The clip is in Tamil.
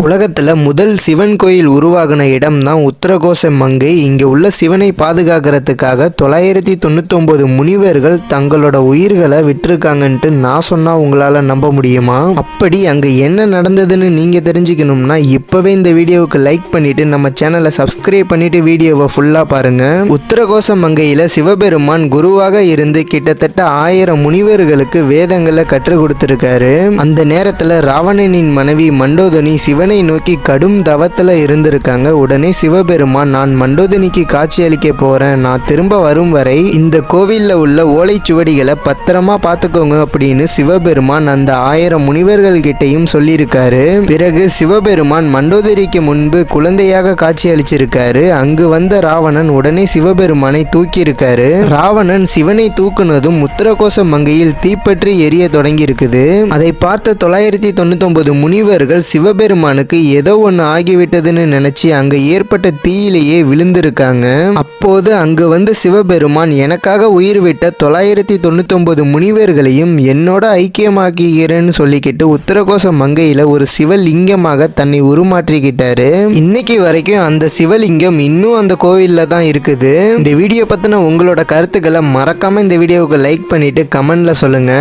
உலகத்தில் முதல் சிவன் கோயில் உருவாகின இடம் தான் உத்தரகோச மங்கை. இங்கே உள்ள சிவனை பாதுகாக்கிறதுக்காக 999 முனிவர்கள் தங்களோட உயிர்களை விட்டுருக்காங்கன்ட்டு நான் சொன்னால் உங்களால் நம்ப முடியுமா? அப்படி அங்கே என்ன நடந்ததுன்னு நீங்கள் தெரிஞ்சுக்கணும்னா இப்போவே இந்த வீடியோவுக்கு லைக் பண்ணிவிட்டு நம்ம சேனலை சப்ஸ்கிரைப் பண்ணிவிட்டு வீடியோவை ஃபுல்லாக பாருங்கள். உத்தரகோச மங்கையில் சிவபெருமான் குருவாக இருந்து கிட்டத்தட்ட 1000 முனிவர்களுக்கு வேதங்களை கற்றுக் கொடுத்துருக்காரு. அந்த நேரத்தில் ராவணனின் மனைவி மண்டோதரி சிவனை நோக்கி கடும் தவத்துல இருந்திருக்காங்க. உடனே சிவபெருமான், நான் மண்டோதரிக்கு காட்சி அளிக்க போறேன், நான் திரும்ப வரும் வரை இந்த கோவில்ல உள்ள ஓலைச்சுவடிகளை பத்திரமா பார்த்துக்கோங்க அப்படின்னு சிவபெருமான் அந்த 1000 முனிவர்கள் கிட்டையும் சொல்லியிருக்காரு. பிறகு சிவபெருமான் மண்டோதரிக்கு முன்பு குழந்தையாக காட்சி அளிச்சிருக்காரு. அங்கு வந்த ராவணன் உடனே சிவபெருமானை தூக்கி இருக்காரு. ராவணன் சிவனை தூக்குனதும் உத்தரகோச மங்கையில் தீப்பற்றி எரிய தொடங்கி இருக்குது. அதை பார்த்த 999 முனிவர்கள் சிவபெருமானுக்கு ஏதோ ஒன்று ஆகிவிட்டதுன்னு நினைச்சு அங்க ஏற்பட்ட தீயிலேயே விழுந்திருக்காங்க. அப்போது அங்கு வந்து சிவபெருமான், எனக்காக உயிர் விட்ட 999 முனிவர்களையும் என்னோட ஐக்கியமாக்குகிறேன்னு சொல்லிக்கிட்டு உத்தரகோச மங்கையில ஒரு சிவலிங்கமாக தன்னை உருமாற்றிக்கிட்டாரு. இன்னைக்கு வரைக்கும் அந்த சிவலிங்கம் இன்னும் அந்த கோவில்ல தான் இருக்குது. இந்த வீடியோ பத்தின உங்களோட கருத்துக்களை மறக்காம இந்த வீடியோவுக்கு லைக் பண்ணிட்டு கமெண்ட்ல சொல்லுங்க.